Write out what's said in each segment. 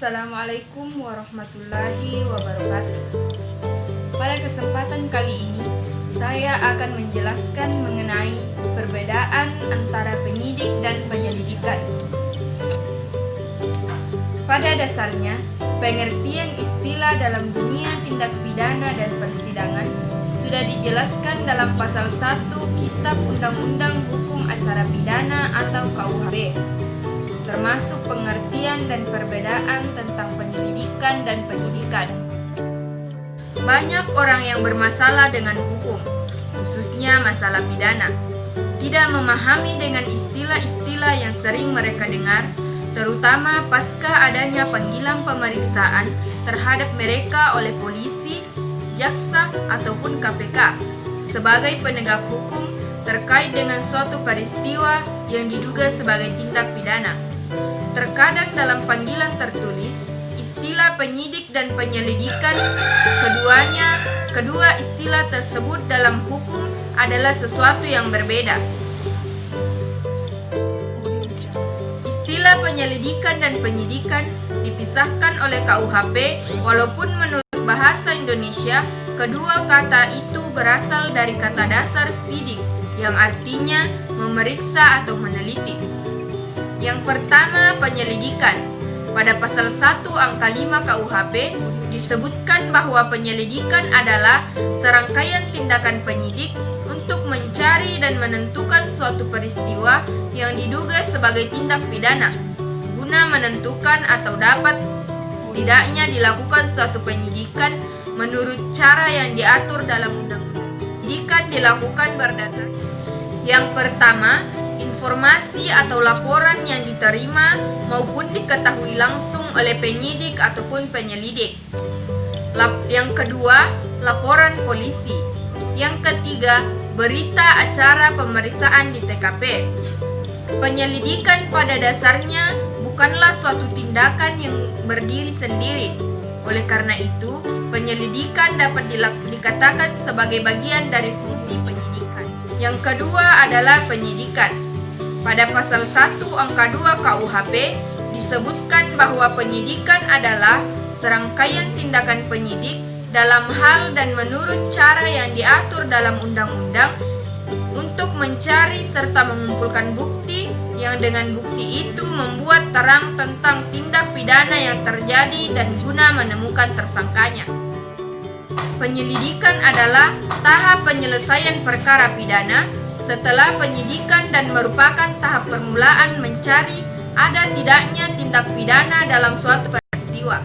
Assalamualaikum warahmatullahi wabarakatuh. Pada kesempatan kali ini, saya akan menjelaskan mengenai perbedaan antara penyidik dan penyelidikan. Pada dasarnya, pengertian istilah dalam dunia tindak pidana dan persidangan sudah dijelaskan dalam pasal 1 Kitab Undang-Undang Hukum Acara Pidana atau KUHP, termasuk pengertian dan perbedaan tentang penyelidikan dan penyidikan. Banyak orang yang bermasalah dengan hukum, khususnya masalah pidana, tidak memahami dengan istilah-istilah yang sering mereka dengar, terutama pasca adanya panggilan pemeriksaan terhadap mereka oleh polisi, jaksa, ataupun KPK sebagai penegak hukum terkait dengan suatu peristiwa yang diduga sebagai tindak pidana. Terkadang dalam panggilan tertulis, istilah penyidik dan penyelidikan, kedua istilah tersebut dalam hukum adalah sesuatu yang berbeda. Istilah penyelidikan dan penyidikan dipisahkan oleh KUHP, walaupun menurut bahasa Indonesia, kedua kata itu berasal dari kata dasar sidik, yang artinya memeriksa atau meneliti. Yang pertama, penyelidikan. Pada pasal 1 angka 5 KUHP disebutkan bahwa penyelidikan adalah serangkaian tindakan penyidik untuk mencari dan menentukan suatu peristiwa yang diduga sebagai tindak pidana, guna menentukan atau dapat tidaknya dilakukan suatu penyidikan menurut cara yang diatur dalam undang-undang. Penyidikan dilakukan berdasarkan yang pertama, informasi atau laporan yang diterima maupun diketahui langsung oleh penyidik ataupun penyelidik. Yang kedua, laporan polisi. Yang ketiga, berita acara pemeriksaan di TKP. Penyelidikan pada dasarnya bukanlah suatu tindakan yang berdiri sendiri. Oleh karena itu, penyelidikan dapat dikatakan sebagai bagian dari fungsi penyidikan. Yang kedua adalah penyidikan. Pada pasal 1 angka 2 KUHP disebutkan bahwa penyidikan adalah serangkaian tindakan penyidik dalam hal dan menurut cara yang diatur dalam undang-undang untuk mencari serta mengumpulkan bukti yang dengan bukti itu membuat terang tentang tindak pidana yang terjadi dan guna menemukan tersangkanya. Penyelidikan adalah tahap penyelesaian perkara pidana setelah penyidikan dan merupakan tahap permulaan mencari ada tidaknya tindak pidana dalam suatu peristiwa.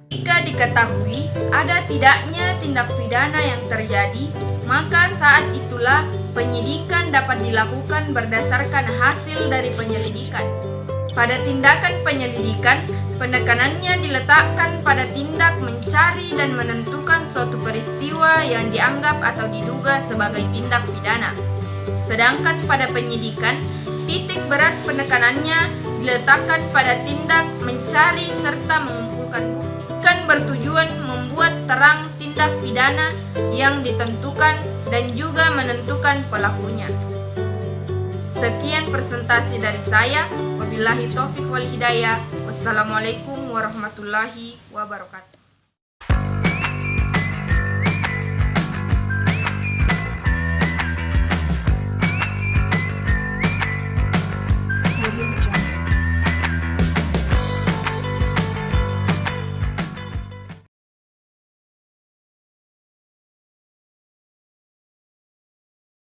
Jika diketahui ada tidaknya tindak pidana yang terjadi, maka saat itulah penyidikan dapat dilakukan berdasarkan hasil dari penyelidikan. Pada tindakan penyelidikan, penekanannya diletakkan pada tindak mencari dan menentukan suatu peristiwa yang dianggap atau diduga sebagai tindak pidana. Sedangkan pada penyidikan, titik berat penekanannya diletakkan pada tindak mencari serta mengumpulkan bukti. Kan bertujuan membuat terang tindak pidana yang ditentukan dan juga menentukan pelakunya. Sekian presentasi dari saya. Wabillahi taufiq wal hidayah. Wassalamualaikum warahmatullahi wabarakatuh.